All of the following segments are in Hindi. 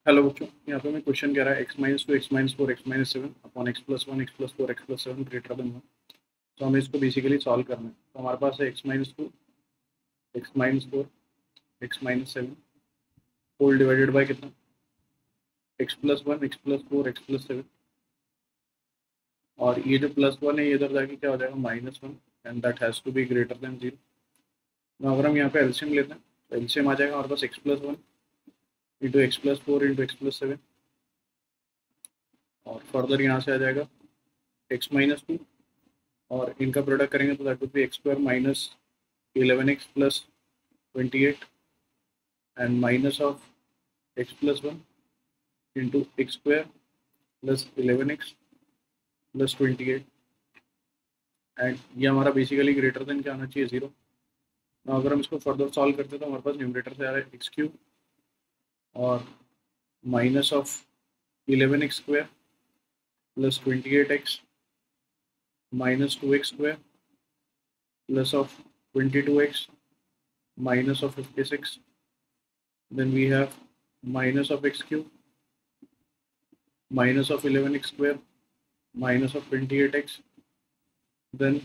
हेलो बच्चों, यहाँ पे मैं क्वेश्चन कह रहा है x minus two x minus four x minus seven upon x plus one x plus four x plus seven greater than one. तो हमें इसको बेसिकली सॉल्व करना है। तो हमारे पास है x minus two x minus four x minus seven whole divided by कितना, x plus one x plus four x plus seven. और ये जो प्लस वन है ये इधर जाके क्या हो जाएगा minus one, and that has to be greater than zero. तो अगर हम यहाँ पे एलसीएम लेते हैं तो एलसीएम आ जाएगा हमारे पास x plus one into x plus four into x plus seven. और फर्दर यहाँ से आ जाएगा एक्स माइनस टू, और इनका प्रोडक्ट करेंगे तो that would be x square minus 11x plus 28 and minus of x plus 1 into x square plus 11x plus 28, and ये हमारा बेसिकली ग्रेटर देन क्या आना चाहिए, जीरो। ना अगर हम इसको फर्दर सॉल्व करते तो हमारे पास न्यूमरेटर से आ रहा है एक्स क्यूब और minus of 11x square plus 28x minus 2x square plus of 22x minus of 56, then we have minus of x cube minus of 11x square minus of 28x, then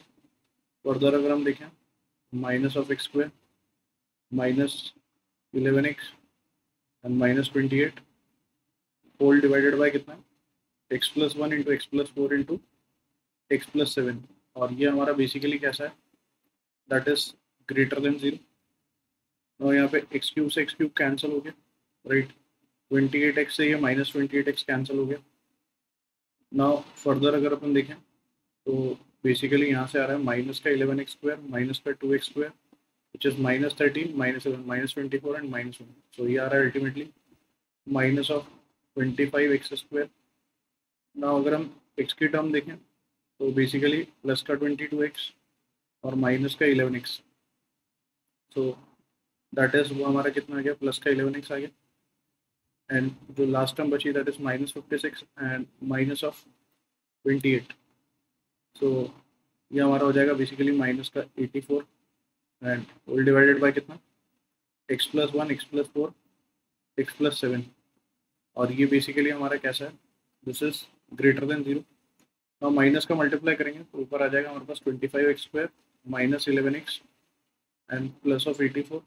further अगर हम देखें minus of x square minus 11x and minus 28 whole divided by कितना, x plus one into x plus four into x plus seven. और ये हमारा बेसिकली कैसा है, that is greater than zero. और यहाँ पे एक्स क्यूब से एक्स क्यूब कैंसिल हो गया, राइट। 28x से ये माइनस 28x कैंसिल हो गया। नाउ फर्दर अगर अपन देखें तो बेसिकली यहाँ से आ रहा है माइनस का 11x स्क्वायर माइनस का 2x square which is minus 13 minus 7 minus 24 and minus 1। सो ये आ रहा है ultimately minus of 25x square. ना अगर हम x की टर्म देखें तो बेसिकली प्लस का 22x और माइनस का 11x। सो दैट इज वो हमारा कितना आ गया, प्लस का 11x आ गया। एंड जो लास्ट टर्म बची that is minus 56 and minus of 28। So ये हमारा हो जाएगा बेसिकली माइनस का 84 एंड होल डिवाइडेड बाय कितना, x plus one x plus four x plus seven. और ये बेसिकली हमारा कैसा है, this is greater than zero. तो माइनस का मल्टीप्लाई करेंगे तो ऊपर आ जाएगा हमारे पास 25x square minus 11x and plus of 84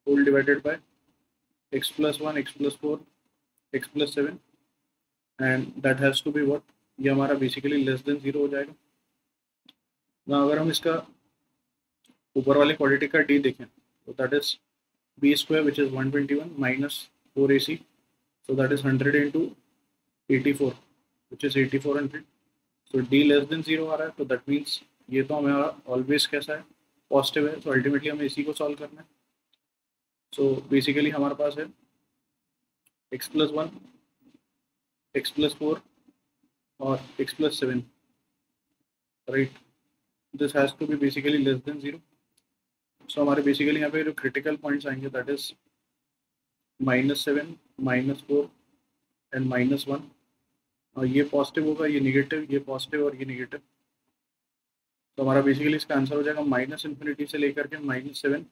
whole divided bye x plus one x plus four x plus seven, and that has to be what, ये हमारा बेसिकली लेस देन जीरो हो जाएगा ना। अगर हम इसका ऊपर वाले क्वाड्रेटिक का डी देखें तो that is b square which is 121 minus 4ac, so that is 100 into 84 which is 8400। so d less than zero आ रहा है, तो दैट मीन्स ये तो हमारा ऑलवेज कैसा है, पॉजिटिव है। तो अल्टीमेटली हमें इसी को सॉल्व करना है। सो बेसिकली हमारे पास है x plus one x plus four और x plus seven, right. This has to be basically less than zero. So हमारे बेसिकली यहाँ पे जो क्रिटिकल पॉइंट्स आएंगे that is minus seven minus four and minus one. और ये पॉजिटिव होगा, ये निगेटिव, ये पॉजिटिव और ये निगेटिव। तो हमारा बेसिकली इसका आंसर हो जाएगा माइनस इन्फिनिटी से लेकर के minus seven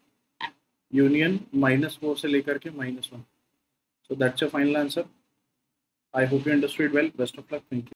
union minus four से लेकर के minus one. So that's your final answer. I hope you understood well. Best of luck, thank you.